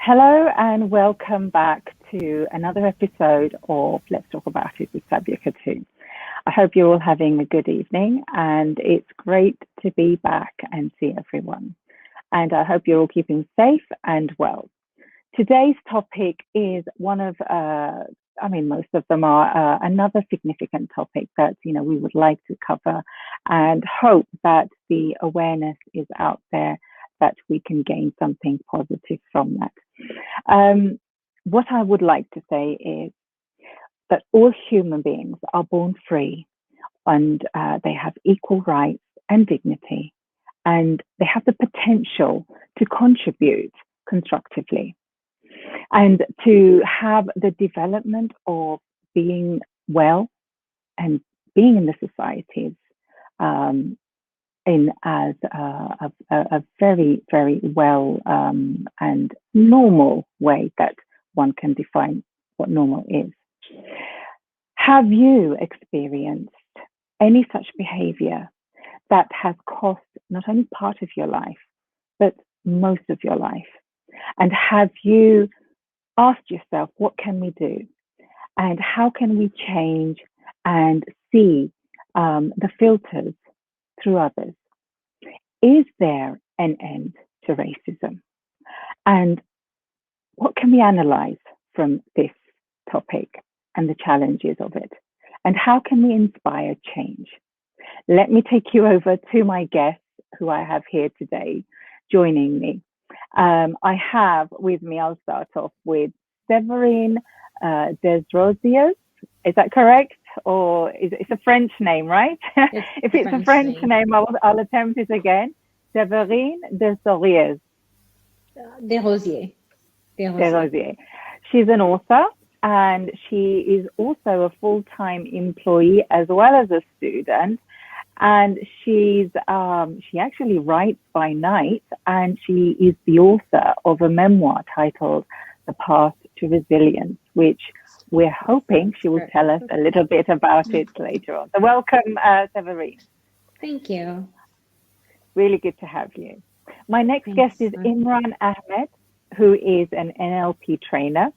Hello and welcome back to another episode of Let's Talk About It with SABIA KHATUN. I hope you're all having a good evening and it's great to be back and see everyone. And I hope you're all keeping safe and well. Today's topic is most of them are another significant topic that, we would like to cover and hope that the awareness is out there that we can gain something positive from that. What I would like to say is that all human beings are born free and they have equal rights and dignity, and they have the potential to contribute constructively and to have the development of being well and being in the societies um, in as a very, very well and normal way that one can define what normal is. Have you experienced any such behavior that has cost not only part of your life, but most of your life? And have you asked yourself, what can we do? And how can we change and see the filters through others? Is there an end to racism? And what can we analyze from this topic and the challenges of it? And how can we inspire change? Let me take you over to my guests who I have here today joining me. I have with me, I'll start off with Severine Desrosiers. Is that correct? Or it's a French name, right? If it's a French name, I'll attempt it again. Severine Desrosiers. Desrosiers. Desrosiers. She's an author and she is also a full-time employee as well as a student. And she actually writes by night, and she is the author of a memoir titled The Path to Resilience, which we're hoping she will tell us a little bit about it later on. So welcome, Severine. Thank you. Really good to have you. My next guest is Imran Ahmed, who is an NLP trainer,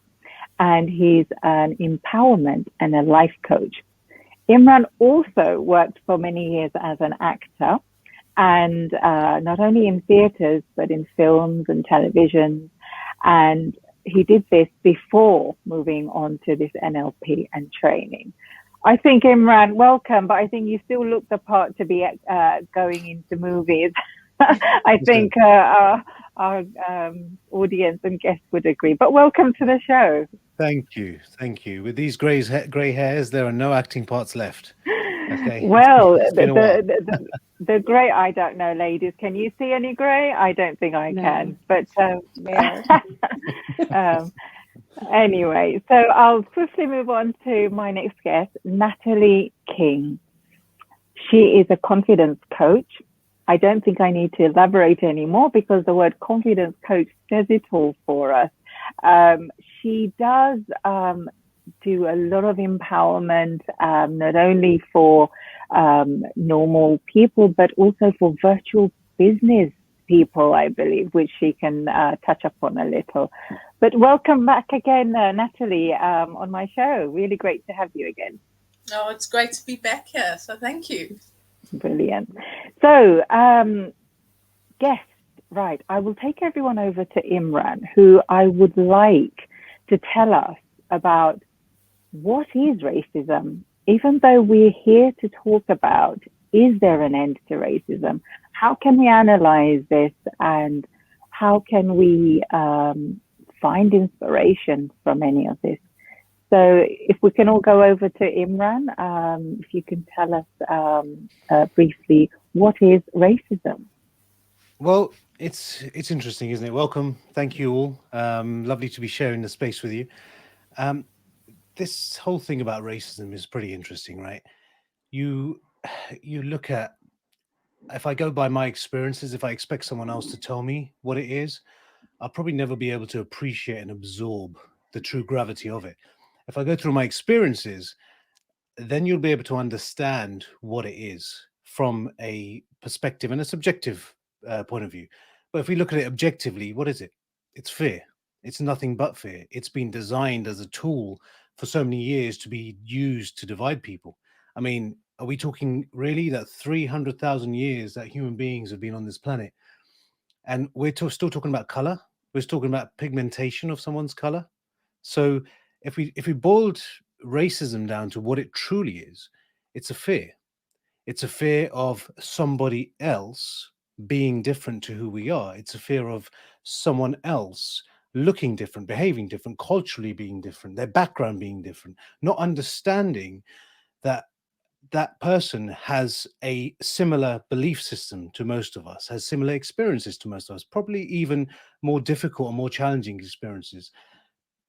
and he's an empowerment and a life coach. Imran also worked for many years as an actor, and not only in theatres, but in films and television. And he did this before moving on to this NLP and training. I think, Imran, welcome, but I think you still look the part to be going into movies. I think our audience and guests would agree. But welcome to the show. Thank you. Thank you. With these grey hairs, there are no acting parts left. Okay. Well, the grey, I don't know, ladies. Can you see any grey? I don't think I can. But anyway, so I'll swiftly move on to my next guest, Natalie King. She is a confidence coach. I don't think I need to elaborate anymore because the word confidence coach says it all for us. She does do a lot of empowerment, not only for normal people, but also for virtual business people, I believe, which she can touch upon a little. But welcome back again, Natalie, on my show. Really great to have you again. Oh, it's great to be back here. So thank you. Brilliant. So, guests, right, I will take everyone over to Imran, who I would like to tell us about what is racism, even though we're here to talk about, is there an end to racism? How can we analyze this and how can we find inspiration from any of this? So if we can all go over to Imran, if you can tell us briefly, what is racism? Well, it's interesting, isn't it? Welcome. Thank you all. Lovely to be sharing the space with you. This whole thing about racism is pretty interesting, right? You look at, if I go by my experiences, if I expect someone else to tell me what it is, I'll probably never be able to appreciate and absorb the true gravity of it. If I go through my experiences, then you'll be able to understand what it is from a perspective and a subjective point of view. But if we look at it objectively, what is it? It's fear. It's nothing but fear. It's been designed as a tool for so many years to be used to divide people. I mean, are we talking really that 300,000 years that human beings have been on this planet? And we're still talking about color. We're still talking about pigmentation of someone's color. So if we boiled racism down to what it truly is, it's a fear. It's a fear of somebody else being different to who we are. It's a fear of someone else looking different, behaving different, culturally being different, their background being different, not understanding that that person has a similar belief system to most of us, has similar experiences to most of us, probably even more difficult or more challenging experiences.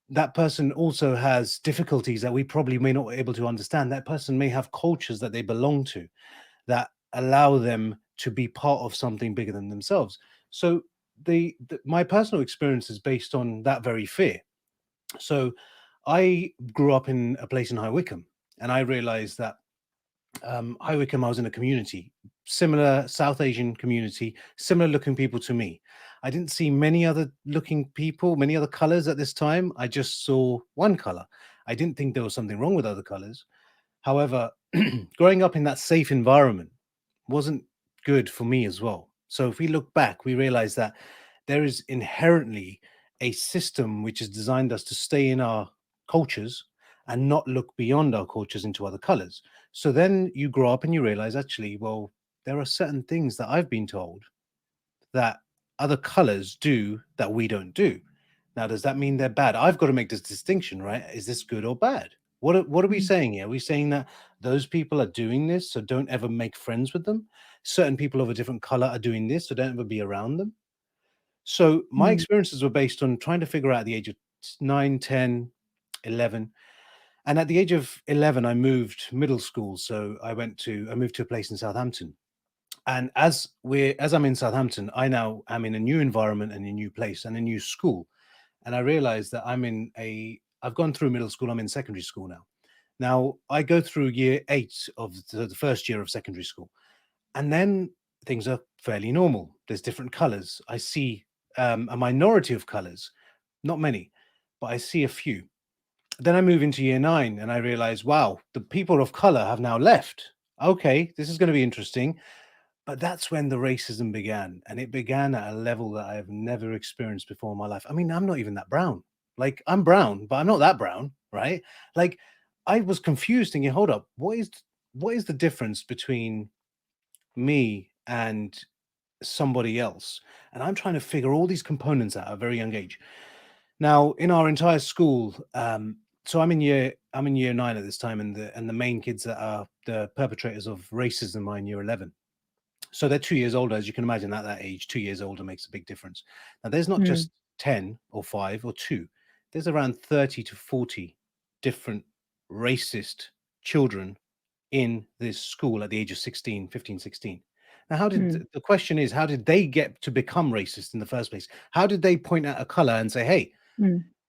That person also has difficulties that we probably may not be able to understand. That person may have cultures that they belong to that allow them to be part of something bigger than themselves. So my personal experience is based on that very fear. So I grew up in a place in High Wycombe, and I realized that High Wycombe, I was in a community, similar South Asian community, similar looking people to me. I didn't see many other looking people, many other colors at this time. I just saw one color. I didn't think there was something wrong with other colors. However, growing up in that safe environment wasn't good for me as well. So if we look back, we realize that there is inherently a system which has designed us to stay in our cultures and not look beyond our cultures into other colors. So then you grow up and you realize, actually, well, there are certain things that I've been told that other colors do that we don't do. Now, does that mean they're bad? I've got to make this distinction, right? Is this good or bad? What are we saying here? Are we saying that those people are doing this, so don't ever make friends with them? Certain people of a different color are doing this, so don't ever be around them. So my Mm. experiences were based on trying to figure out at the age of 9, 10, 11. And at the age of 11, I moved middle school. So I moved to a place in Southampton. And as I'm in Southampton, I now am in a new environment and a new place and a new school. And I realized that I've gone through middle school, I'm in secondary school now. Now I go through year 8 of the first year of secondary school. And then things are fairly normal. There's different colors. I see a minority of colors, not many, but I see a few. Then I move into year 9 and I realize, wow, the people of color have now left. Okay, this is going to be interesting. But that's when the racism began. And it began at a level that I have never experienced before in my life. I mean, I'm not even that brown. Like, I'm brown, but I'm not that brown, right? Like, I was confused thinking, hold up, what is the difference between me and somebody else? And I'm trying to figure all these components out at a very young age. Now, in our entire school, so I'm in year 9 at this time, and the main kids that are the perpetrators of racism are in year 11. So they're 2 years older, as you can imagine. At that age, 2 years older makes a big difference. Now, there's not just 10 or 5 or 2. There's around 30 to 40 different racist children in this school at the age of 16, 15, 16. Now, the question is, how did they get to become racist in the first place? How did they point out a color and say, hey,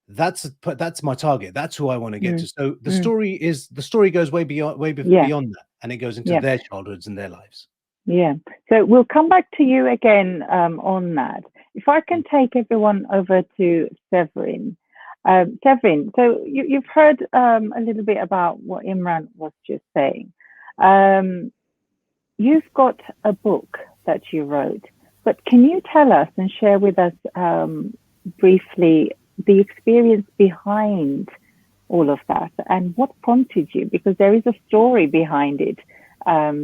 that's my target. That's who I want to get to. So the story goes way beyond that, and it goes into their childhoods and their lives. Yeah. So we'll come back to you again on that. If I can take everyone over to Severine. Severine, so you've heard a little bit about what Imran was just saying. You've got a book that you wrote, but can you tell us and share with us briefly the experience behind all of that and what prompted you? Because there is a story behind it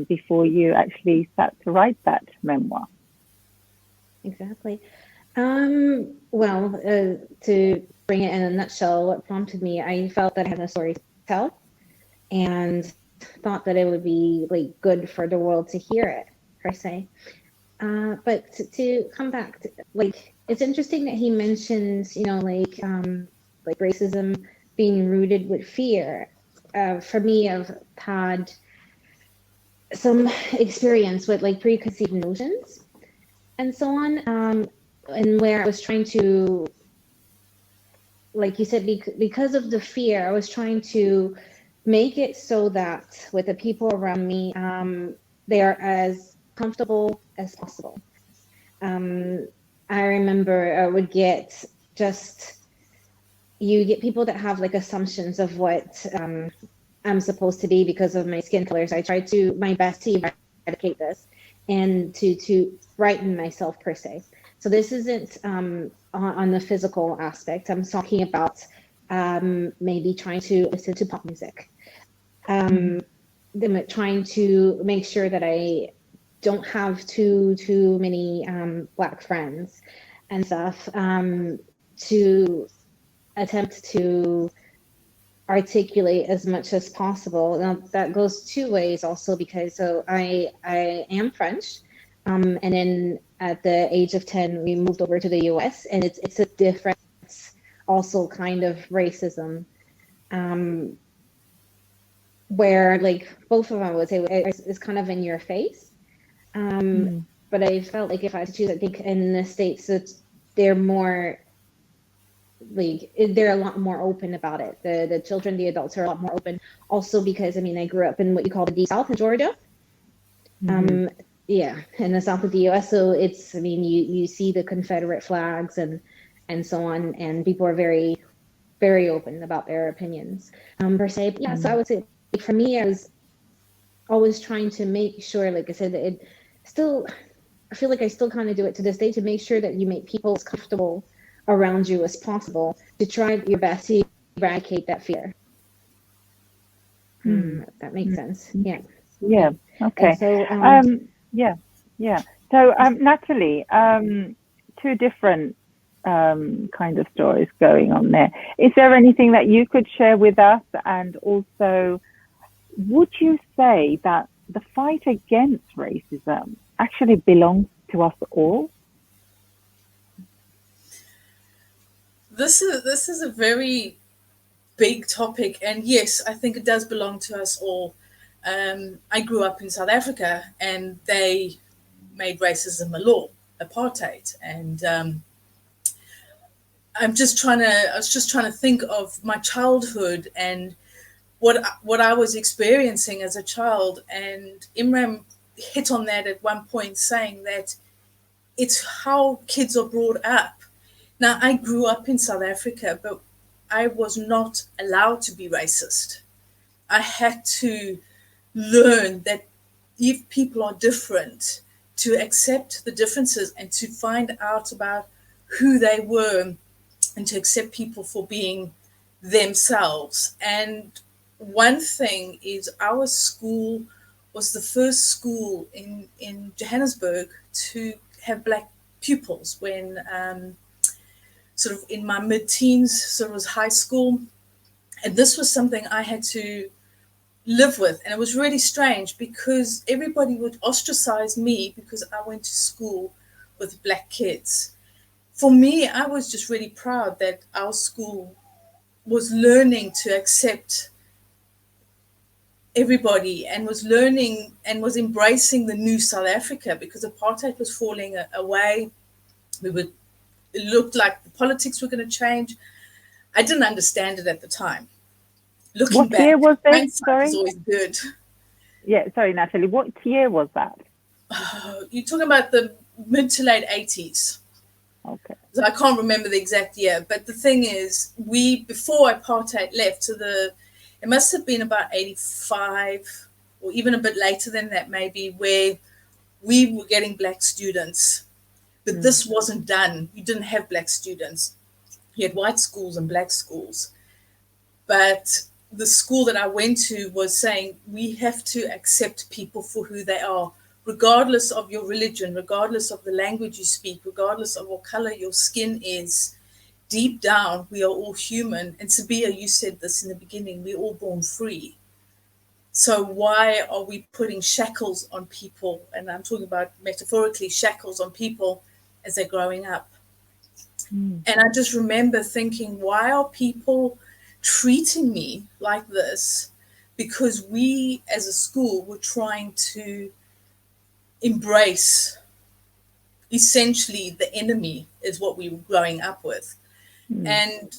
before you actually start to write that memoir. Exactly. Well, to bring it in a nutshell, what prompted me, I felt that I had a story to tell and thought that it would be like good for the world to hear it, per se. But to come back to, like, it's interesting that he mentions, like racism being rooted with fear. For me, I've had some experience with like preconceived notions and so on, and where I was trying to, like you said, because of the fear, I was trying to make it so that with the people around me, they are as comfortable as possible. I remember I would get just you get people that have like assumptions of what I'm supposed to be because of my skin colors. I try to my best to eradicate this and to brighten myself per se. So this isn't on the physical aspect. I'm talking about maybe trying to listen to pop music. Them trying to make sure that I don't have too many Black friends and stuff. To attempt to articulate as much as possible. Now that goes two ways also, because so I am French, and then at the age of 10 we moved over to the US, and it's a different also kind of racism, where like both of them I would say is kind of in your face. But I felt like if I had to choose, I think in the States they're more like they're a lot more open about it. The children, the adults are a lot more open. Also because I mean I grew up in what you call the Deep South in Georgia. Yeah, in the south of the US. So it's I mean you see the Confederate flags and so on, and people are very, very open about their opinions per se. But yeah, so I would say for me, I was always trying to make sure, like I said, that it still I feel like I still kind of do it to this day, to make sure that you make people as comfortable around you as possible, to try your best to eradicate that fear. If that makes sense. Yeah. Yeah. Okay. And so, yeah. So, Natalie, two different kind of stories going on there. Is there anything that you could share with us? And also, would you say that the fight against racism actually belongs to us all? This is a very big topic, and yes, I think it does belong to us all. I grew up in South Africa, and they made racism a law, apartheid, and I was just trying to think of my childhood and what I was experiencing as a child, and Imran hit on that at one point, saying that it's how kids are brought up. Now, I grew up in South Africa, but I was not allowed to be racist. I had to learn that if people are different, to accept the differences and to find out about who they were, and to accept people for being themselves. And one thing is, our school was the first school in Johannesburg to have Black pupils when sort of in my mid-teens, so it was high school. And this was something I had to live with. And it was really strange because everybody would ostracize me because I went to school with Black kids. For me, I was just really proud that our school was learning to accept everybody and was learning and was embracing the new South Africa, because apartheid was falling away. It looked like the politics were going to change. I didn't understand it at the time. Looking What back, year was this? hindsight Sorry? is always good. Yeah, sorry, Natalie. What year was that? You're talking about the mid to late 80s. Okay. So I can't remember the exact year. But the thing is, before apartheid left, it must have been about 85 or even a bit later than that maybe, where we were getting Black students. But this wasn't done. You didn't have Black students. You had white schools and Black schools. But the school that I went to was saying, we have to accept people for who they are, regardless of your religion, regardless of the language you speak, regardless of what color your skin is. Deep down, we are all human. And SABIA, you said this in the beginning, we're all born free. So why are we putting shackles on people? And I'm talking about metaphorically shackles on people as they're growing up. And I just remember thinking, why are people treating me like this? Because we as a school were trying to embrace essentially the enemy is what we were growing up with. And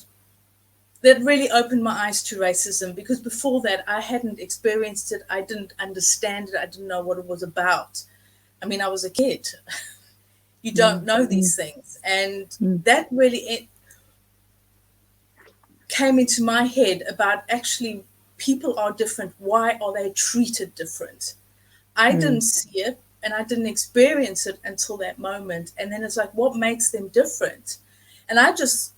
that really opened my eyes to racism, because before that I hadn't experienced it. I didn't understand it. I didn't know what it was about. I mean, I was a kid. You don't know these things. And that really, came into my head about actually people are different. Why are they treated different? I didn't see it and I didn't experience it until that moment. And then it's like, what makes them different? And I just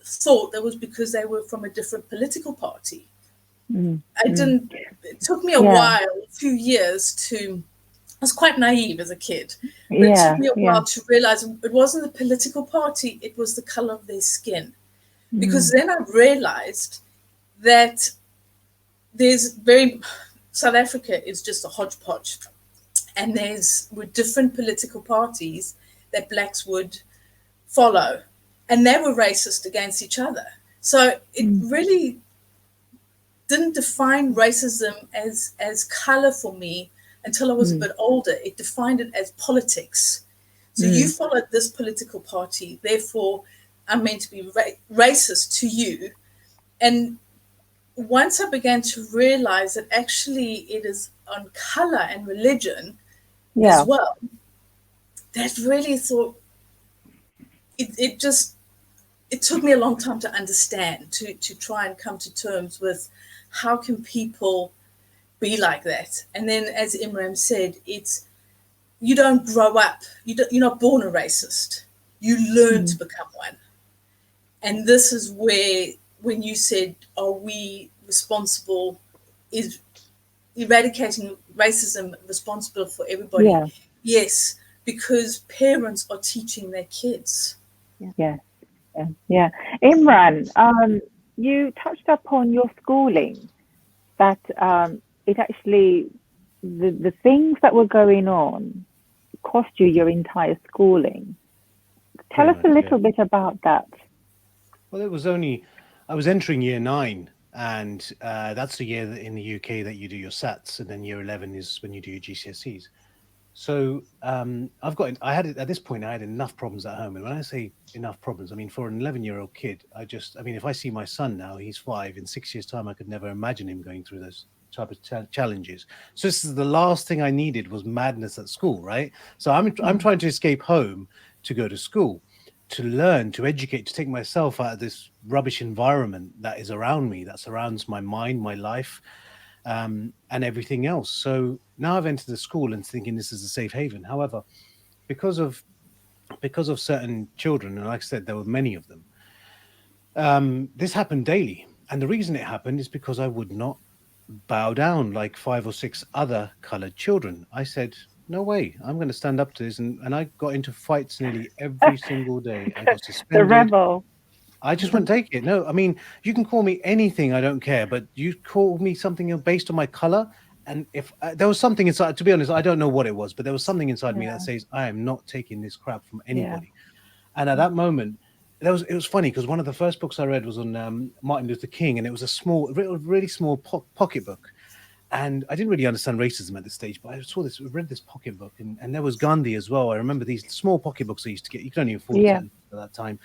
thought that was because they were from a different political party. It took me a while, a few years I was quite naive as a kid, but it took me a while to realize it wasn't the political party, it was the color of their skin. Because then I realized that South Africa is just a hodgepodge, and were different political parties that blacks would follow, and they were racist against each other. So it really didn't define racism as color for me until I was a bit older. It defined it as politics. So you followed this political party, therefore I'm meant to be racist to you. And once I began to realize that actually it is on color and religion as well, that really thought it took me a long time to understand, to try and come to terms with how can people be like that. And then, as Imran said, you don't grow up, you're not born a racist, you learn to become one. And this is where, when you said, are we responsible, is eradicating racism responsible for everybody? Yes, because parents are teaching their kids. Imran, you touched upon your schooling, that it actually, the things that were going on cost you your entire schooling. Tell us a little bit about that. Well, I was entering year 9, and that's the year that in the UK that you do your SATs, and then year 11 is when you do your GCSEs. So I had at this point, I had enough problems at home. And when I say enough problems, I mean, for an 11-year-old kid, if I see my son now, he's 5, in 6 years' time, I could never imagine him going through those type of challenges. So this is the last thing I needed, was madness at school, right? So I'm trying to escape home to go to school, to learn, to educate, to take myself out of this rubbish environment that is around me, that surrounds my mind, my life, and everything else. So now I've entered the school and thinking this is a safe haven. However, because of certain children, and like I said, there were many of them, this happened daily. And the reason it happened is because I would not bow down like 5 or 6 other colored children. I said, no way, I'm going to stand up to this. And I got into fights nearly every single day. I got suspended. The rebel. I just wouldn't take it. No, I mean, you can call me anything, I don't care, but you call me something based on my color. And if there was something inside, to be honest, I don't know what it was, but there was something inside me that says, I am not taking this crap from anybody. And at that moment, it was funny, because one of the first books I read was on Martin Luther King, and it was a really small pocketbook. And I didn't really understand racism at this stage, but I read this pocketbook, and there was Gandhi as well. I remember these small pocketbooks I used to get. You could only afford them at that time.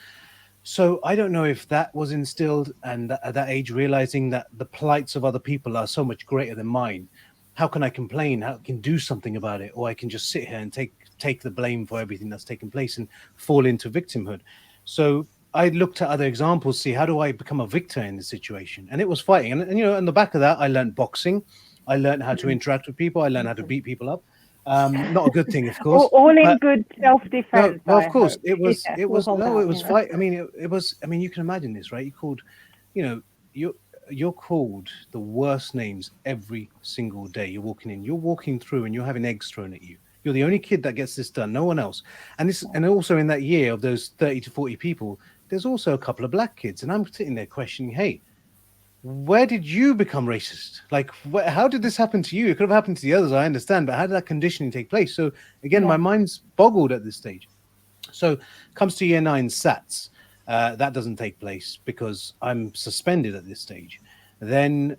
So I don't know if that was instilled, and at that age, realizing that the plights of other people are so much greater than mine. How can I complain? How can I do something about it? Or I can just sit here and take the blame for everything that's taken place and fall into victimhood. So I looked at other examples, see how do I become a victor in this situation? And it was fighting. And you know, on the back of that, I learned boxing. I learned how to interact with people. I learned how to beat people up. Not a good thing, of course. All in good self-defense. No, of course, it was fight. I mean, you can imagine this, right? You're called the worst names every single day. You're walking through, and you're having eggs thrown at you. You're the only kid that gets this done, no one else. And also in that year, of those 30 to 40 people, there's also a couple of black kids, and I'm sitting there questioning, hey, where did you become racist? Like, how did this happen to you? It could have happened to the others, I understand, but how did that conditioning take place? So again, my mind's boggled at this stage. So comes to year 9 SATs. That doesn't take place because I'm suspended at this stage. Then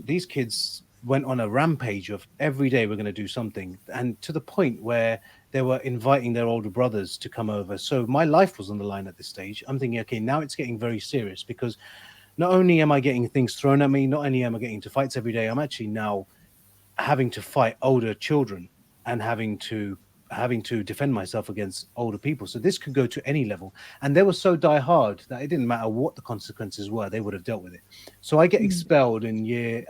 these kids went on a rampage of every day we're going to do something, and to the point where they were inviting their older brothers to come over. So my life was on the line at this stage. I'm thinking, okay, now it's getting very serious, because not only am I getting things thrown at me, not only am I getting into fights every day, I'm actually now having to fight older children and having to having to defend myself against older people. So this could go to any level. And they were so die-hard that it didn't matter what the consequences were, they would have dealt with it. So I get expelled at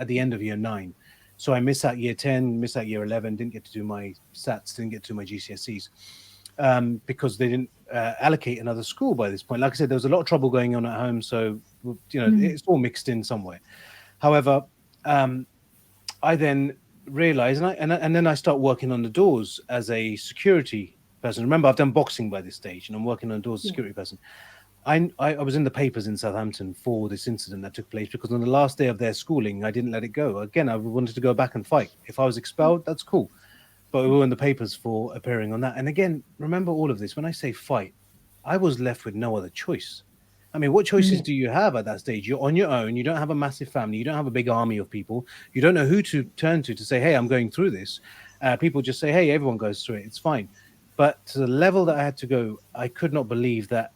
the end of year 9. So I miss out year 10, miss out year 11, didn't get to do my SATs, didn't get to do my GCSEs. Because they didn't allocate another school by this point. Like I said, there was a lot of trouble going on at home, so it's all mixed in somewhere. However, I then realized, and then I start working on the doors as a security person. Remember, I've done boxing by this stage, and I'm working on doors as a security person. I was in the papers in Southampton for this incident that took place because on the last day of their schooling, I didn't let it go. Again, I wanted to go back and fight. If I was expelled, that's cool. But we were in the papers for appearing on that. And again, remember all of this. When I say fight, I was left with no other choice. I mean, what choices do you have at that stage? You're on your own. You don't have a massive family. You don't have a big army of people. You don't know who to turn to say, hey, I'm going through this. People just say, hey, everyone goes through it. It's fine. But to the level that I had to go, I could not believe that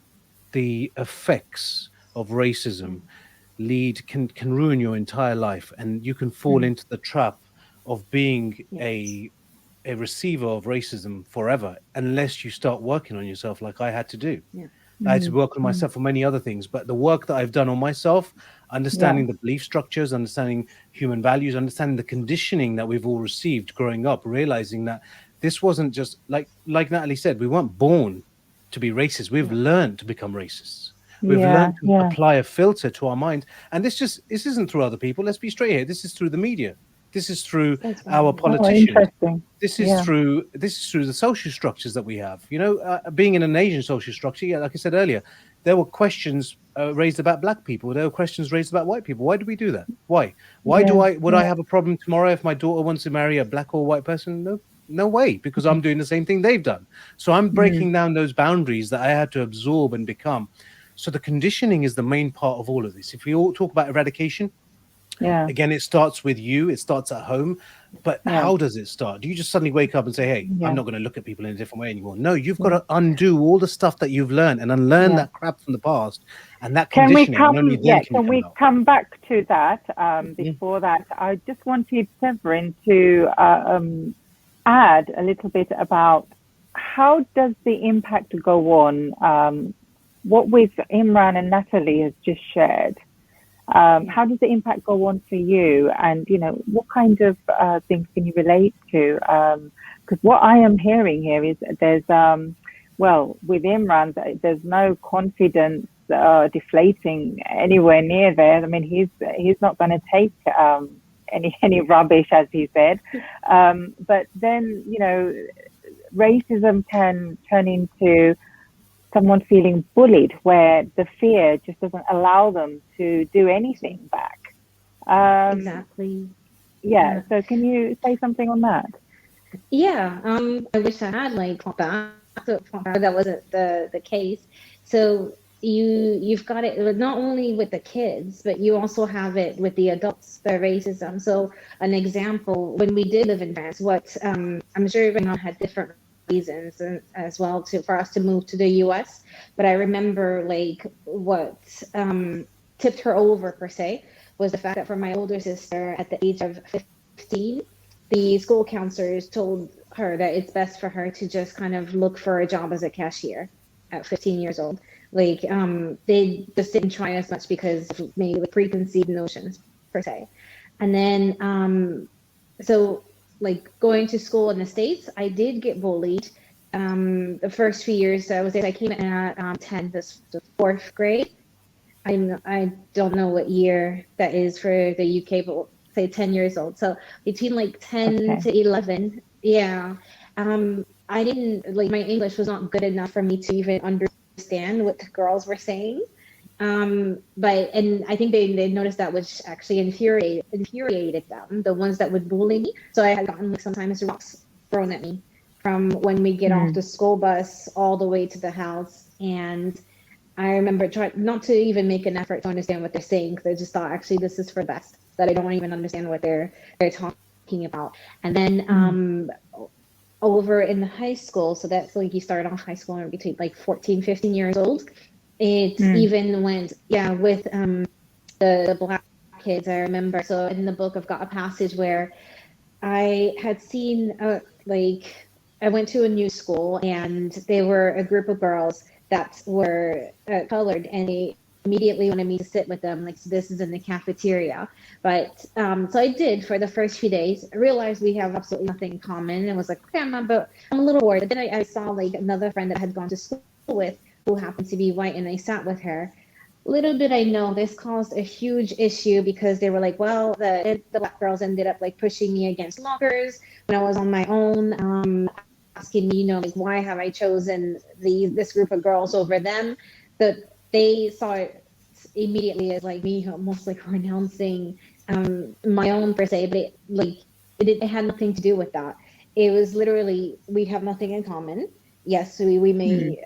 the effects of racism can ruin your entire life. And you can fall into the trap of being a receiver of racism forever unless you start working on yourself like I had to do. I had to work on myself for many other things, but the work that I've done on myself, understanding the belief structures, understanding human values, understanding the conditioning that we've all received growing up, realizing that this wasn't just like Natalie said, we weren't born to be racist. We've learned to become racists. We've learned to apply a filter to our mind. And this isn't through other people. Let's be straight here. This is through the media. This is through our politicians. This is through the social structures that we have. Being in an Asian social structure, like I said earlier, there were questions raised about black people. There were questions raised about white people. Why do we do that? Why? Would I have a problem tomorrow if my daughter wants to marry a black or white person? No way, because I'm doing the same thing they've done. So I'm breaking down those boundaries that I had to absorb and become. So the conditioning is the main part of all of this. If we all talk about eradication, again, it starts with you. It starts at home. But how does it start? Do you just suddenly wake up and say, hey, I'm not going to look at people in a different way anymore? No, you've got to undo all the stuff that you've learned and unlearn that crap from the past and that conditioning. Can we come back to that? Before that, I just wanted Severine to add a little bit about how does the impact go on? What with Imran and Natalie has just shared. How does the impact go on for you? And, what kind of things can you relate to? Because what I am hearing here is there's, with Imran, there's no confidence deflating anywhere near there. I mean, he's not going to take any rubbish, as he said. But then, racism can turn into someone feeling bullied, where the fear just doesn't allow them to do anything back. Exactly. Yeah. So can you say something on that? Yeah. I wish I had that wasn't the case. So you've got it not only with the kids, but you also have it with the adults, the racism. So an example, when we did live in France, I'm sure everyone had different reasons as well for us to move to the US, but I remember what tipped her over per se was the fact that for my older sister at the age of 15, the school counselors told her that it's best for her to just kind of look for a job as a cashier at 15 years old. They just didn't try as much because of maybe the preconceived notions per se. And then going to school in the States, I did get bullied. The first few years I came in at 10, the 4th grade. I don't know what year that is for the UK, but we'll say 10 years old. So between 10 to 11, I didn't my English was not good enough for me to even understand what the girls were saying. But I think they noticed that, which actually infuriated them, the ones that would bully me. So I had gotten sometimes rocks thrown at me from when we get off the school bus all the way to the house. And I remember trying not to even make an effort to understand what they're saying, because I just thought, actually, this is for the best, that I don't even understand what they're talking about. And then over in the high school, so that's you start off high school between 14, 15 years old. It even went, with the black kids, I remember. So in the book, I've got a passage where I had seen I went to a new school, and they were a group of girls that were colored, and they immediately wanted me to sit with them, like, so this is in the cafeteria. But so I did for the first few days. I realized we have absolutely nothing in common, and was like, okay, I'm a little bored. But then I saw like another friend that I had gone to school with who happened to be white, and I sat with her. Little did I know this caused a huge issue, because they were like, well, the black girls ended up like pushing me against lockers when I was on my own, asking me, like, why have I chosen this group of girls over them? That they saw it immediately as like me almost like renouncing my own per se, but it had nothing to do with that. It was literally, we have nothing in common. Yes, we may,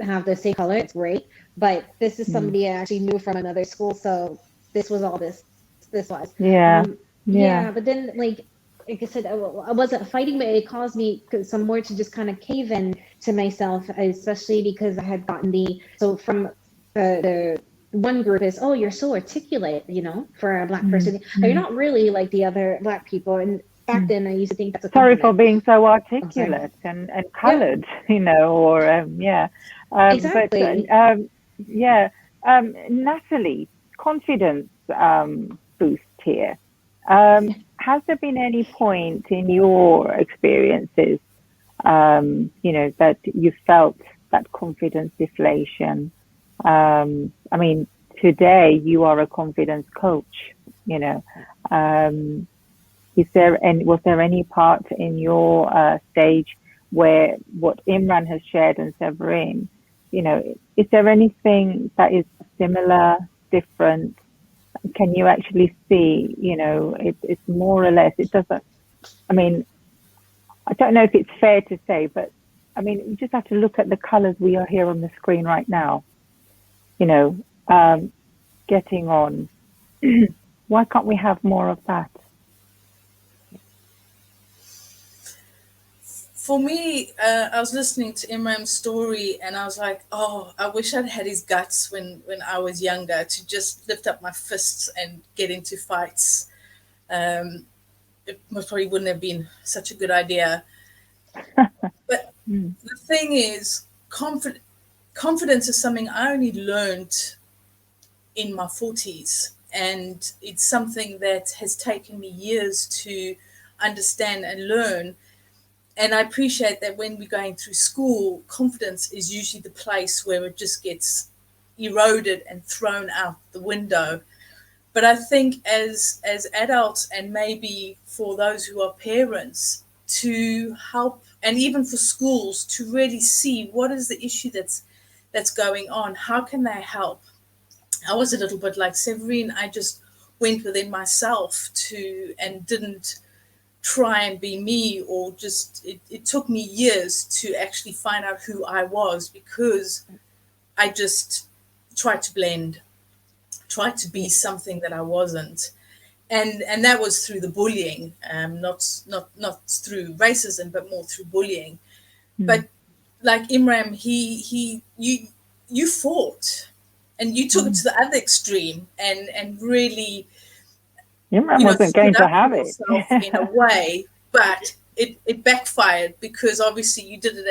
have the same color. It's great. But this is somebody I actually knew from another school. So this was all this was. Yeah. Yeah. But then, like I said, I wasn't fighting, but it caused me some more to just kind of cave in to myself, especially because I had gotten from the one group is, oh, you're so articulate, for a black person. You're not really like the other black people. And back then I used to think that's a sorry compliment. for being so articulate and colored, Exactly. But Natalie, confidence boost here. Has there been any point in your experiences, that you felt that confidence deflation? I mean, today you are a confidence coach, was there any part in your stage where what Imran has shared and Severine, is there anything that is similar, different? Can you actually see, it's more or less, it doesn't, I mean, I don't know if it's fair to say, but I mean, you just have to look at the colors we are here on the screen right now, getting on. Why can't we have more of that? For me, I was listening to Imran's story, and I was like, oh, I wish I'd had his guts when I was younger, to just lift up my fists and get into fights. It probably wouldn't have been such a good idea. But the thing is, confidence is something I only learned in my 40s. And it's something that has taken me years to understand and learn. And I appreciate that when we're going through school, confidence is usually the place where it just gets eroded and thrown out the window. But I think as adults, and maybe for those who are parents, to help, and even for schools, to really see what is the issue that's going on. How can they help? I was a little bit like Severine. I just went within myself and didn't try and be me, or just it took me years to actually find out who I was, because I just tried to blend, tried to be something that I wasn't. And that was through the bullying, not through racism, but more through bullying. But like Imran, you fought, and you took it to the other extreme, and really, Imran wasn't going to have it in a way, but it backfired, because obviously you did it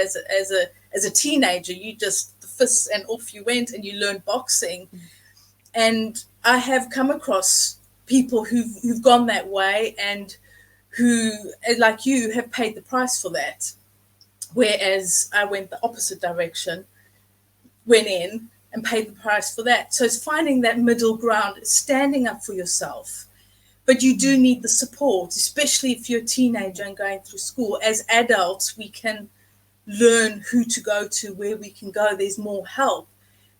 as a teenager. You just, the fists, and off you went, and you learned boxing. And I have come across people who've gone that way, and who, like you, have paid the price for that. Whereas I went the opposite direction, went in and paid the price for that. So it's finding that middle ground, standing up for yourself. But you do need the support, especially if you're a teenager and going through school. As adults, we can learn who to go to, where we can go. There's more help.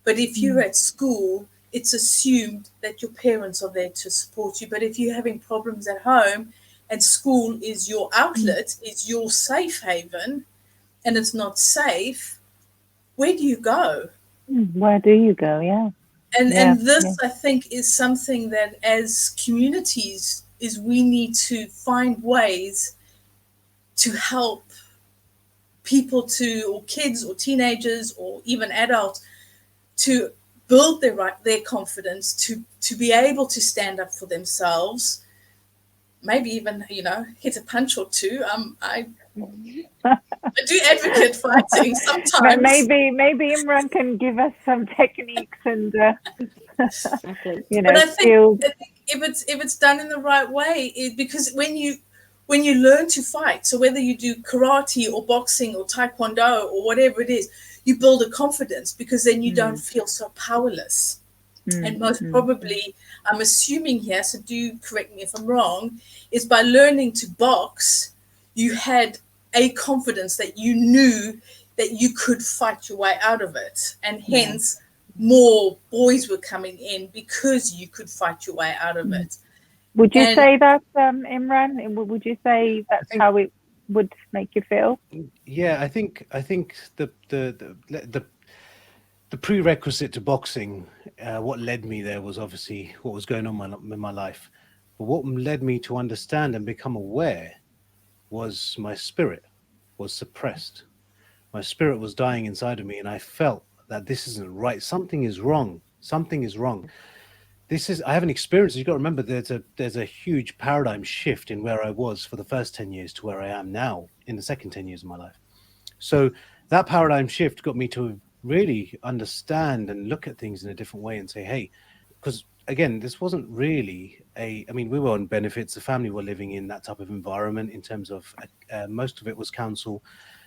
But if you're at school, it's assumed that your parents are there to support you. But if you're having problems at home, and school is your outlet, is your safe haven, and it's not safe, where do you go? Where do you go? Yeah. And this, I think, is something that as communities we need to find ways to help people or kids or teenagers or even adults, to build their confidence, to be able to stand up for themselves, maybe even, hit a punch or two. I do advocate fighting sometimes. Maybe Imran can give us some techniques and Exactly. But I skills. think if it's done in the right way, because when you learn to fight, so whether you do karate or boxing or taekwondo or whatever it is, you build a confidence, because then you don't feel so powerless. And most probably, I'm assuming here, so do correct me if I'm wrong, is by learning to box, you had a confidence that you knew that you could fight your way out of it. And hence, more boys were coming in because you could fight your way out of it. Would you say that, Imran? Would you say that's how it would make you feel? Yeah, I think the prerequisite to boxing, what led me there was obviously what was going on in my life. But what led me to understand and become aware was my spirit was suppressed. My spirit was dying inside of me, and I felt that this isn't right. Something is wrong. Something is wrong. I haven't experienced it. You've got to remember there's a huge paradigm shift in where I was for the first 10 years to where I am now in the second 10 years of my life. So that paradigm shift got me to really understand and look at things in a different way and say, hey, because again, this wasn't really I mean, we were on benefits. The family were living in that type of environment in terms of most of it was council.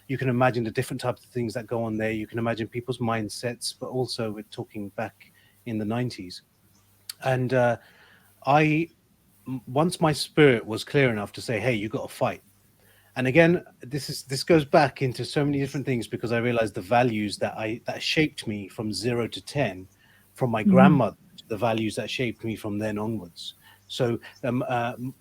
You can imagine the different types of things that go on there. You can imagine people's mindsets, but also we're talking back in the 90s. And once my spirit was clear enough to say, hey, you got to fight. And again, this goes back into so many different things, because I realized the values that shaped me from 0 to 10, from my grandmother, to the values that shaped me from then onwards. So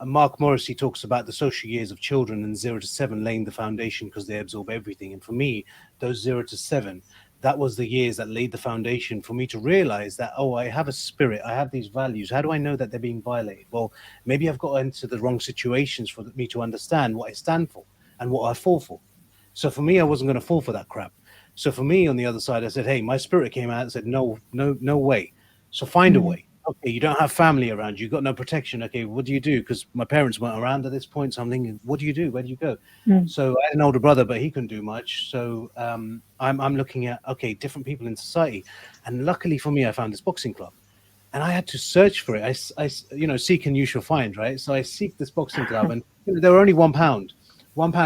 Mark Morrissey talks about the social years of children, and 0 to 7 laying the foundation because they absorb everything. And for me, those 0 to 7, that was the years that laid the foundation for me to realize that, oh, I have a spirit, I have these values. How do I know that they're being violated? Well, maybe I've got into the wrong situations for me to understand what I stand for and what I fall for. So for me, I wasn't going to fall for that crap. So for me, on the other side, I said, hey, my spirit came out and said, no way. So find a way. Okay, you don't have family around you, you've got no protection. Okay, what do you do? Because my parents weren't around at this point. So I'm thinking, what do you do? Where do you go? So I had an older brother, but he couldn't do much. So I'm looking at, okay, different people in society. And luckily for me, I found this boxing club. And I had to search for it. I seek and you shall find, right? So I seek this boxing club, and they were only £1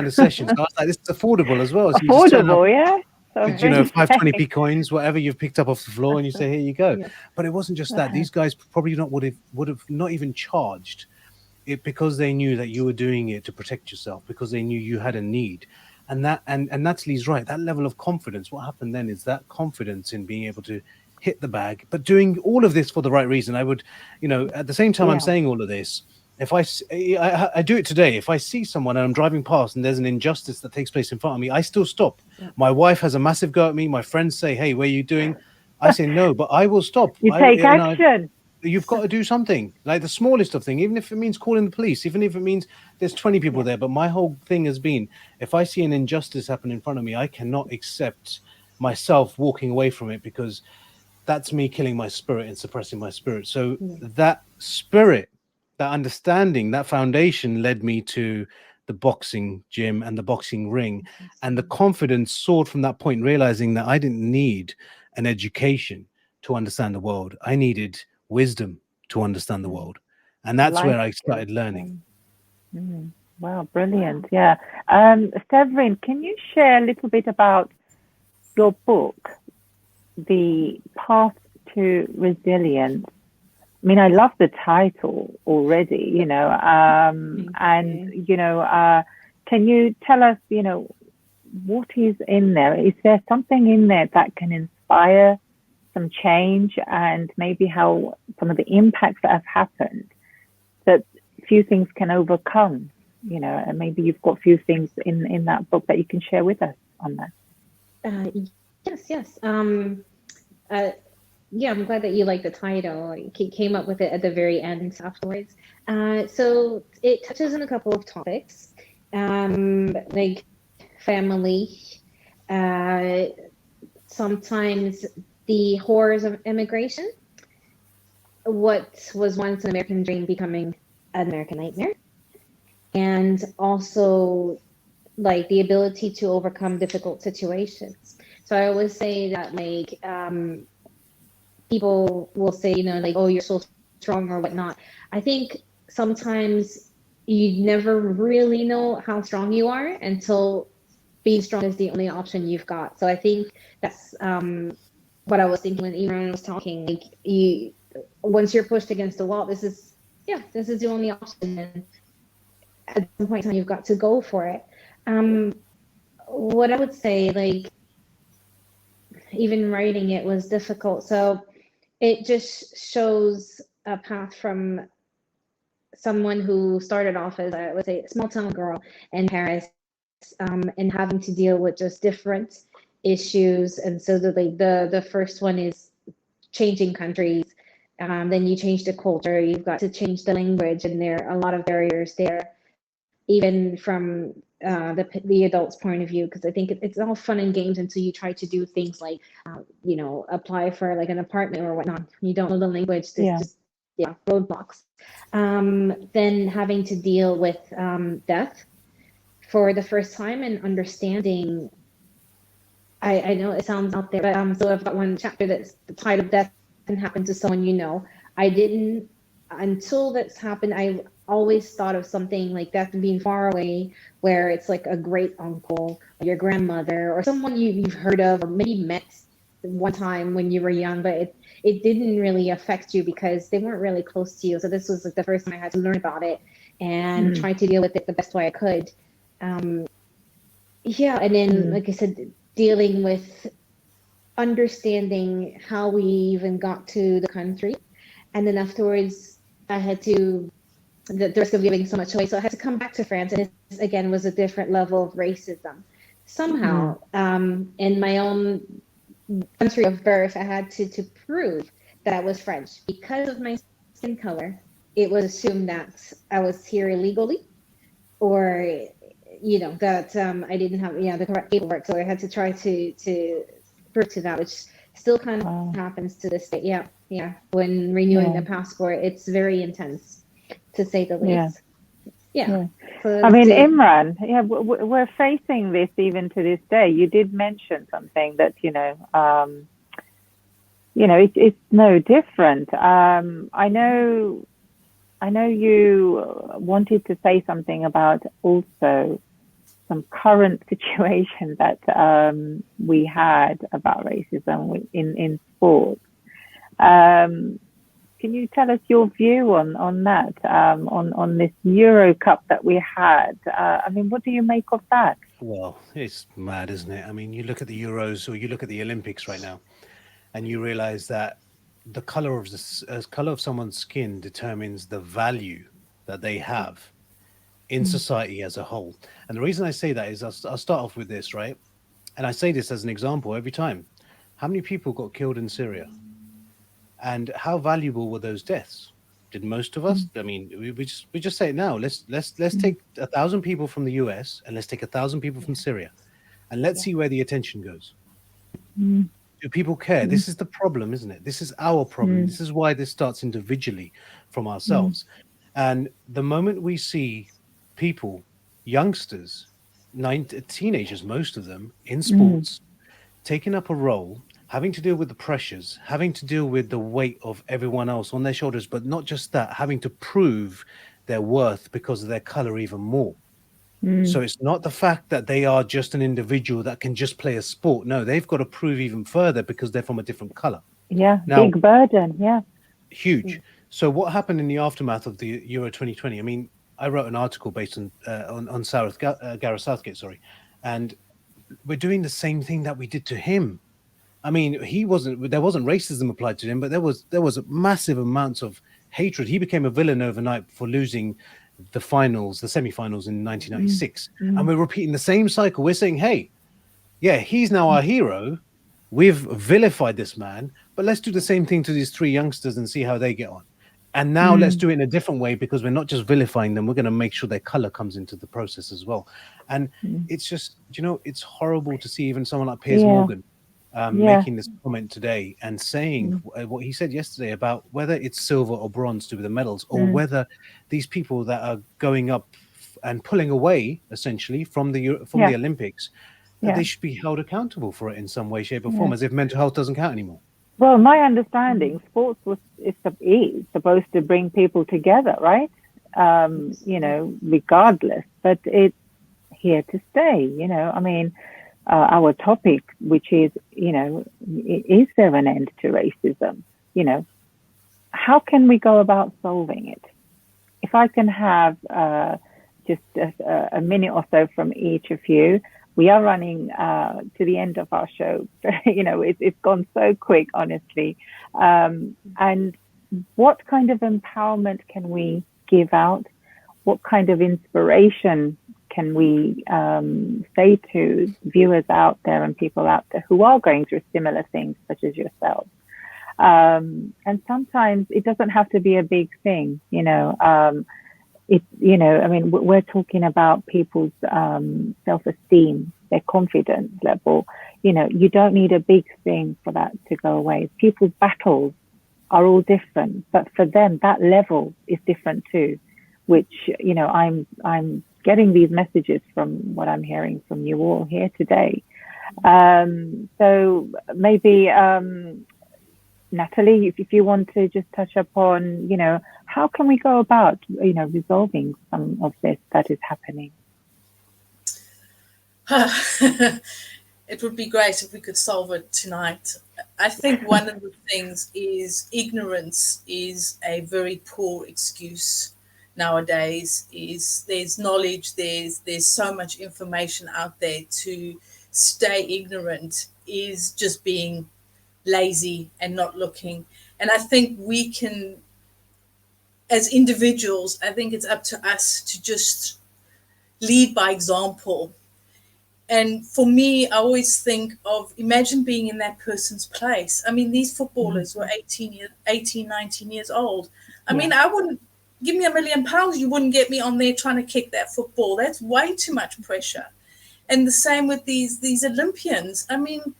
a session. So I was like, this is affordable as well. So affordable, yeah. So 520p coins, whatever you've picked up off the floor, and you say, here you go. Yeah. But it wasn't just that. These guys probably would have not even charged it, because they knew that you were doing it to protect yourself, because they knew you had a need. And Natalie's right. That level of confidence, what happened then is that confidence in being able to hit the bag, but doing all of this for the right reason. I would, at the same time I'm saying all of this, if I do it today, if I see someone and I'm driving past and there's an injustice that takes place in front of me, I still stop. My wife has a massive go at me. My friends say, hey, what are you doing? I say no, but I will stop. You take action. You've got to do something, like the smallest of things, even if it means calling the police, even if it means there's 20 people there. But my whole thing has been, if I see an injustice happen in front of me, I cannot accept myself walking away from it, because that's me killing my spirit and suppressing my spirit. So that spirit, that understanding, that foundation led me to the boxing gym and the boxing ring. And the confidence soared from that point, realizing that I didn't need an education to understand the world. I needed wisdom to understand the world. And that's where I started learning. Wow, brilliant. Yeah. Severine, can you share a little bit about your book, The Path to Resilience? I mean, I love the title already, and, can you tell us, what is in there? Is there something in there that can inspire some change, and maybe how some of the impacts that have happened that few things can overcome, and maybe you've got a few things in that book that you can share with us on that? Yes. Yeah, I'm glad that you like the title. I came up with it at the very end afterwards. So it touches on a couple of topics, like family, sometimes the horrors of immigration, what was once an American dream becoming an American nightmare, and also like the ability to overcome difficult situations. So I always say that like people will say, you know, like, oh, you're so strong or whatnot. I think sometimes you never really know how strong you are until being strong is the only option you've got. So I think that's what I was thinking when Imran was talking. Like, you, once you're pushed against the wall, this is the only option. And at some point in time, you've got to go for it. What I would say, like, even writing it was difficult. So it just shows a path from someone who started off as, I would say, a small town girl in Paris, and having to deal with just different issues. And so the first one is changing countries. Then you change the culture. You've got to change the language, and there are a lot of barriers there, even from the adult's point of view, because I think it's all fun and games until you try to do things like, you know, apply for like an apartment or whatnot. You don't know the language. Just roadblocks. Then having to deal with death for the first time and understanding. I know it sounds out there, but so I've got one chapter that's the title "Death Can Happen to Someone You Know." I didn't, until that's happened, I always thought of something like death being far away, where it's like a great uncle, or your grandmother, or someone you've heard of or maybe met one time when you were young, but it didn't really affect you because they weren't really close to you. So this was like the first time I had to learn about it and try to deal with it the best way I could. And then, like I said, dealing with understanding how we even got to the country. And then afterwards, I had to, the risk of giving so much away. So I had to come back to France. And this, again, was a different level of racism. Somehow, in my own country of birth, I had to prove that I was French. Because of my skin color, it was assumed that I was here illegally, or, you know, that I didn't have the correct paperwork. So I had to try to prove to that, which still kind of happens to this day. When renewing the passport, it's very intense, to say the least. So I mean, Imran, we're facing this even to this day. You did mention something that, it's no different. I know you wanted to say something about also some current situation that we had about racism in sports. Can you tell us your view on that, on this Euro Cup that we had? I mean, what do you make of that? Well, it's mad, isn't it? I mean, you look at the Euros or you look at the Olympics right now, and you realize that the color of someone's skin determines the value that they have in society as a whole. And the reason I say that is I'll start off with this, right? And I say this as an example every time. How many people got killed in Syria? And how valuable were those deaths? Did most of us? I mean, we just say it now. Let's take 1,000 people from the US and let's take 1,000 people from Syria, and let's see where the attention goes. Do people care? This is the problem, isn't it? This is our problem. This is why this starts individually from ourselves. And the moment we see people, youngsters, teenagers, most of them in sports, taking up a role, having to deal with the pressures, having to deal with the weight of everyone else on their shoulders, but not just that, having to prove their worth because of their color even more. So it's not the fact that they are just an individual that can just play a sport. No, they've got to prove even further because they're from a different color. Now, big burden. Huge. So what happened in the aftermath of the Euro 2020? I mean, I wrote an article based on Gareth Southgate, and we're doing the same thing that we did to him. I mean, there wasn't racism applied to him, but there was massive amounts of hatred. He became a villain overnight for losing the semi-finals in 1996. And we're repeating the same cycle. We're saying, hey, he's now our hero. We've vilified this man, but let's do the same thing to these three youngsters and see how they get on. And now let's do it in a different way, because we're not just vilifying them. We're going to make sure their color comes into the process as well. And it's just, it's horrible to see even someone like Piers Morgan making this comment today and saying what he said yesterday about whether it's silver or bronze to be the medals, or whether these people that are going up and pulling away essentially from the Olympics, that they should be held accountable for it in some way, shape, or form, as if mental health doesn't count anymore. Well, my understanding, sports is supposed to bring people together, right? You know, regardless, but it's here to stay. You know, I mean, our topic, which is, you know, is there an end to racism? You know, how can we go about solving it? If I can have just a minute or so from each of you. We are running to the end of our show. You know, it's gone so quick, honestly. And what kind of empowerment can we give out? What kind of inspiration can we say to viewers out there and people out there who are going through similar things, such as yourself? And sometimes it doesn't have to be a big thing, you know. You know, I mean, we're talking about people's self-esteem, their confidence level. You know, you don't need a big thing for that to go away. People's battles are all different, but for them, that level is different too, which, you know, I'm getting these messages from what I'm hearing from you all here today. So maybe, Natalie, if you want to just touch upon, you know, how can we go about, you know, resolving some of this that is happening? It would be great if we could solve it tonight. I think one of the things is ignorance is a very poor excuse nowadays. There's knowledge, there's so much information out there. To stay ignorant is just being lazy and not looking. And I think we can, as individuals, I think it's up to us to just lead by example. And for me, I always think of, imagine being in that person's place. I mean, these footballers were 18, 19 years old. I mean, I wouldn't, give me £1 million, you wouldn't get me on there trying to kick that football. That's way too much pressure. And the same with these Olympians. I mean,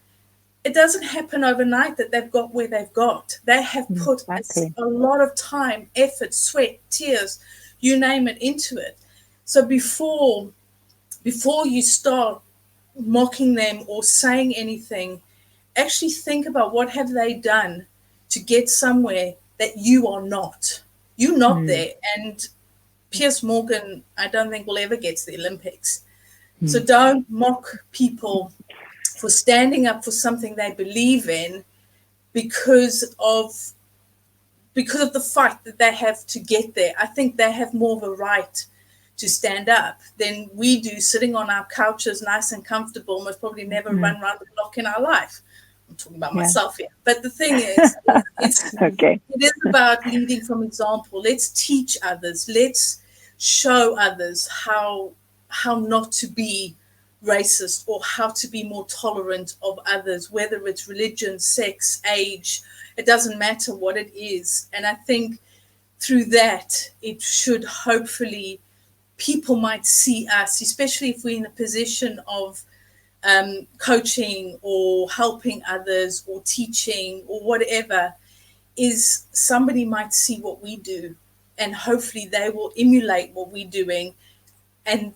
it doesn't happen overnight that they've got where they've got. They have put a lot of time, effort, sweat, tears, you name it, into it. So before you start mocking them or saying anything, actually think about what have they done to get somewhere that you are not. You're not there. And Piers Morgan, I don't think will ever get to the Olympics. So don't mock people for standing up for something they believe in because of the fight that they have to get there. I think they have more of a right to stand up than we do, sitting on our couches nice and comfortable, most probably never run around the block in our life. I'm talking about myself here. But the thing is, it is about leading from example. Let's teach others. Let's show others how not to be racist or how to be more tolerant of others, whether it's religion, sex, age, it doesn't matter what it is. And I think through that, it should hopefully, people might see us, especially if we're in a position of coaching or helping others or teaching or whatever, is somebody might see what we do and hopefully they will emulate what we're doing and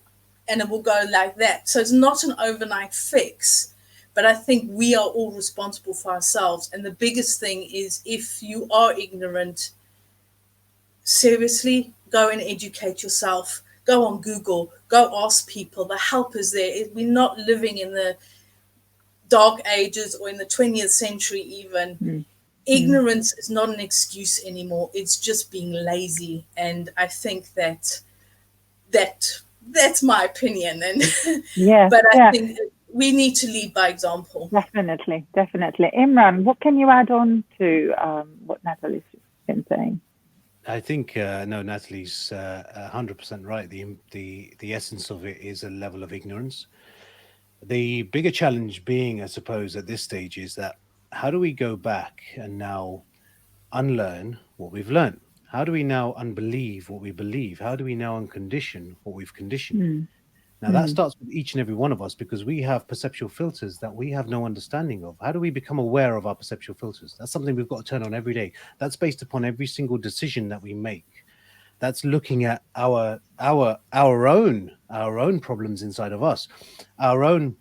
it will go like that. So it's not an overnight fix, but I think we are all responsible for ourselves. And the biggest thing is, if you are ignorant, seriously, go and educate yourself. Go on Google, go ask people. The help is there. We're not living in the dark ages or in the 20th century even. Ignorance is not an excuse anymore. It's just being lazy. And I think that's my opinion. And but I think we need to lead by example. Definitely. Imran, what can you add on to what Natalie's been saying? I think no, Natalie's 100% right. The essence of it is a level of ignorance. The bigger challenge being, I suppose, at this stage is that how do we go back and now unlearn what we've learned? How do we now unbelieve what we believe? How do we now uncondition what we've conditioned? Now that starts with each and every one of us, because we have perceptual filters that we have no understanding of. How do we become aware of our perceptual filters? That's something we've got to turn on every day. That's based upon every single decision that we make. That's looking at our own problems inside of us, our own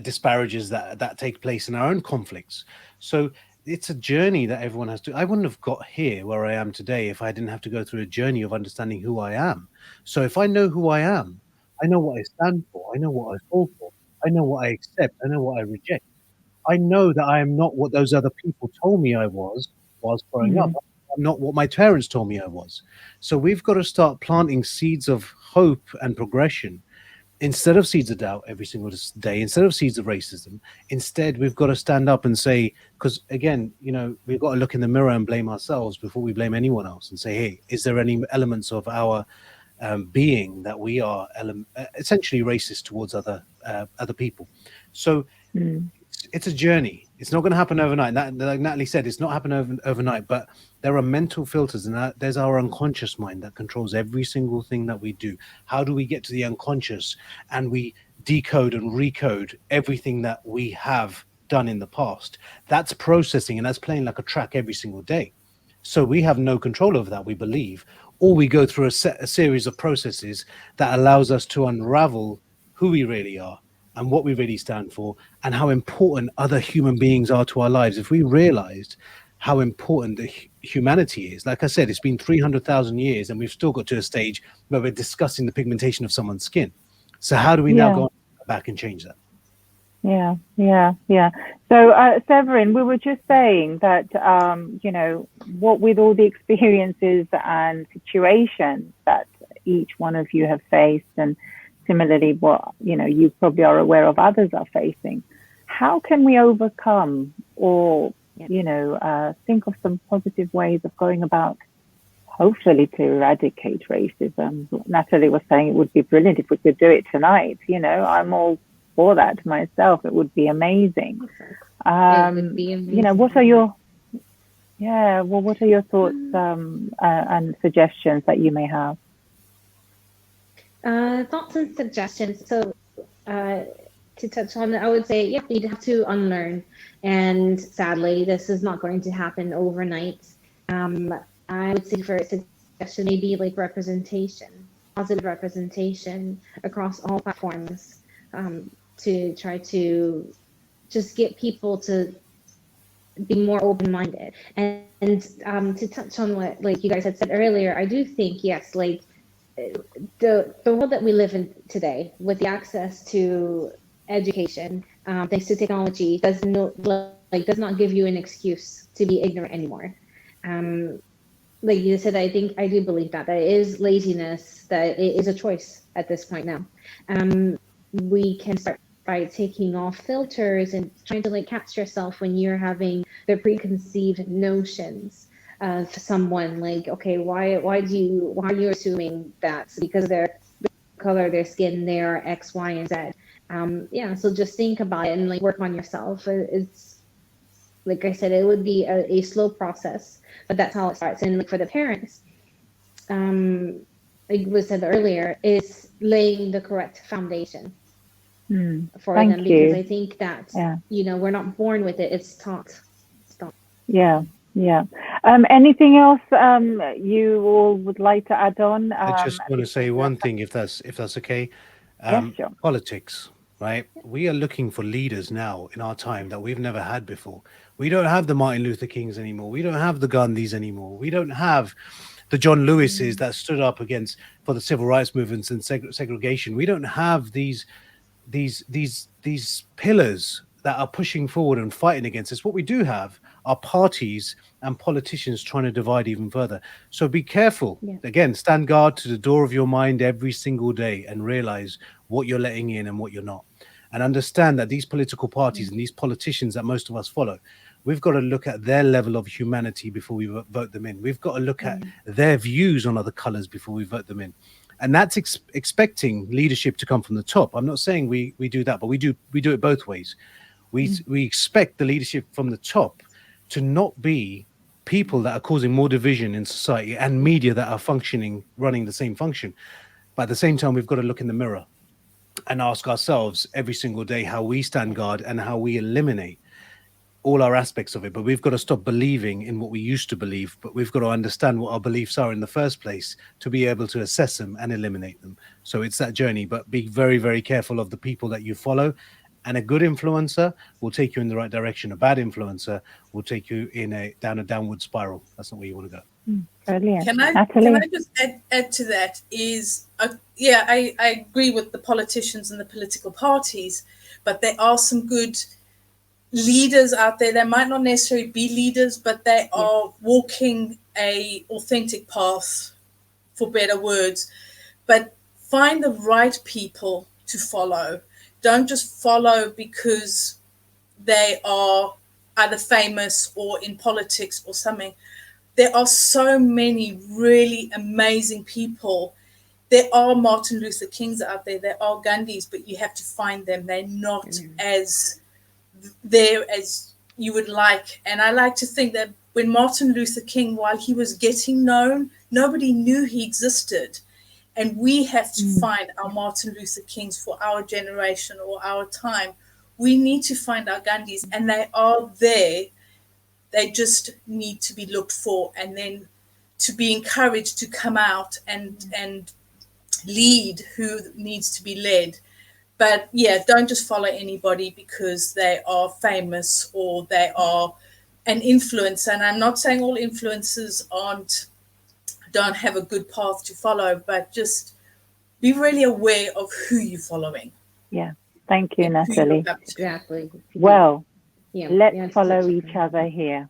disparages that take place in our own conflicts. So it's a journey that everyone has to. I wouldn't have got here where I am today if I didn't have to go through a journey of understanding who I am. So if I know who I am, I know what I stand for, I know what I fall for, I know what I accept, I know what I reject. I know that I am not what those other people told me I was whilst growing up. Mm. I'm not what my parents told me I was. So we've got to start planting seeds of hope and progression instead of seeds of doubt every single day, instead of seeds of racism. Instead, we've got to stand up and say, because again, we've got to look in the mirror and blame ourselves before we blame anyone else and say, hey, is there any elements of our being that we are essentially racist towards other people? So it's a journey. It's not going to happen overnight. Like Natalie said, it's not happening overnight, but there are mental filters, and there's our unconscious mind that controls every single thing that we do. How do we get to the unconscious and we decode and recode everything that we have done in the past? That's processing, and that's playing like a track every single day. So we have no control over that, we believe, or we go through a series of processes that allows us to unravel who we really are and what we really stand for, and how important other human beings are to our lives. If we realized how important the humanity is, like I said, it's been 300,000 years and we've still got to a stage where we're discussing the pigmentation of someone's skin. So how do we now go back and change that? Yeah. So, Severine, we were just saying that, what with all the experiences and situations that each one of you have faced, and similarly, what you probably are aware of others are facing. How can we overcome, or think of some positive ways of going about, hopefully, to eradicate racism? Natalie was saying it would be brilliant if we could do it tonight. I'm all for that myself. It would be amazing. It would be amazing. What are your thoughts and suggestions that you may have? Thoughts and suggestions. So to touch on it, I would say, we'd have to unlearn. And sadly, this is not going to happen overnight. I would say for a suggestion, maybe like representation, positive representation across all platforms, to try to just get people to be more open-minded. And to touch on what like you guys had said earlier, I do think, yes, like the world that we live in today, with the access to education, thanks to technology, does not give you an excuse to be ignorant anymore. Like you said, I do believe that it is laziness, that it is a choice at this point now. We can start by taking off filters and trying to catch yourself when you're having the preconceived notions of someone. Like, okay, why are you assuming that because of their color of their skin, they're X, Y, and Z? So just think about it and work on yourself. It's like I said, it would be a slow process, but that's how it starts. And for the parents, like was said earlier, is laying the correct foundation for them, because I think that we're not born with it; it's taught. Yeah. Anything else you all would like to add on? I just want to say one thing, if that's okay. Yes, sure. Politics, right? We are looking for leaders now in our time that we've never had before. We don't have the Martin Luther Kings anymore. We don't have the Gandhis anymore. We don't have the John Lewises that stood up for the civil rights movements and segregation. We don't have these pillars that are pushing forward and fighting against this. What we do have are parties and politicians trying to divide even further. So be careful. Again, stand guard to the door of your mind every single day and realize what you're letting in and what you're not. And understand that these political parties and these politicians that most of us follow, we've got to look at their level of humanity before we vote them in. We've got to look at their views on other colors before we vote them in. And that's expecting leadership to come from the top. I'm not saying we do that, but we do it both ways. We expect the leadership from the top to not be people that are causing more division in society and media that are running the same function. But at the same time, we've got to look in the mirror and ask ourselves every single day how we stand guard and how we eliminate all our aspects of it, but we've got to stop believing in what we used to believe, but we've got to understand what our beliefs are in the first place to be able to assess them and eliminate them. So it's that journey, but be very, very careful of the people that you follow. And a good influencer will take you in the right direction. A bad influencer will take you down a downward spiral. That's not where you want to go. Brilliant. Can Natalie? I just add to that is, yeah, I agree with the politicians and the political parties, but there are some good leaders out there. They might not necessarily be leaders, but they are walking a authentic path, for better words. But find the right people to follow. Don't just follow because they are either famous or in politics or something. There are so many really amazing people. There are Martin Luther Kings out there. There are Gandhis, but you have to find them. They're not as there as you would like. And I like to think that when Martin Luther King, while he was getting known, nobody knew he existed. And we have to find our Martin Luther Kings for our generation or our time. We need to find our Gandhis, and they are there. They just need to be looked for, and then to be encouraged to come out and lead who needs to be led. But yeah, don't just follow anybody because they are famous or they are an influencer. And I'm not saying all influencers don't have a good path to follow, but just be really aware of who you're following. Yeah, thank you, Natalie. Exactly. Well, Yeah, let's follow each other here.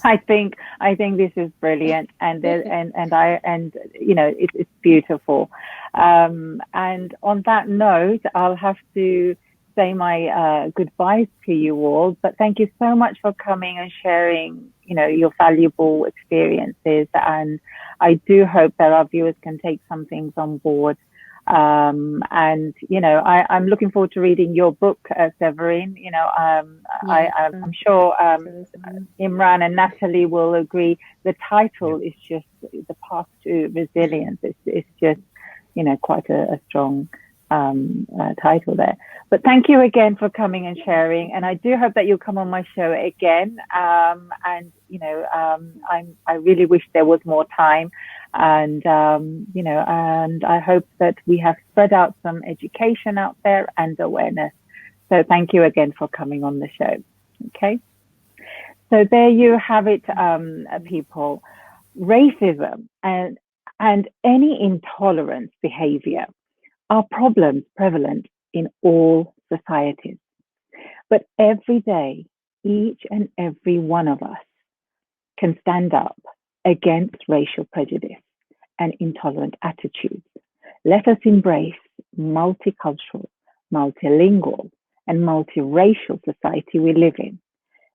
I think this is brilliant, and you know, it's beautiful. And on that note, I'll have to say my goodbyes to you all. But thank you so much for coming and sharing, you know, your valuable experiences. And I do hope that our viewers can take some things on board. And you know, I'm looking forward to reading your book, Severine. You know, I'm sure Imran and Natalie will agree. The title is just The Path to Resilience. It's just, you know, quite a strong title there. But thank you again for coming and sharing. And I do hope that you'll come on my show again. And you know, I really wish there was more time. And you know, and I hope that we have spread out some education out there and awareness. So thank you again for coming on the show. Okay, so there you have it, people. Racism and any intolerant behavior are problems prevalent in all societies. But every day, each and every one of us can stand up against racial prejudice and intolerant attitudes. Let us embrace multicultural, multilingual, and multiracial society we live in.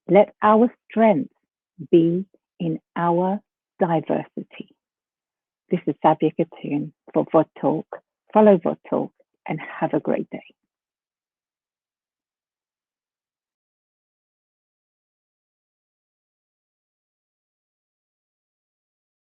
Let our strength be in our diversity. This is SABIA KHATUN for VOD Talk. Follow VOD Talk and have a great day.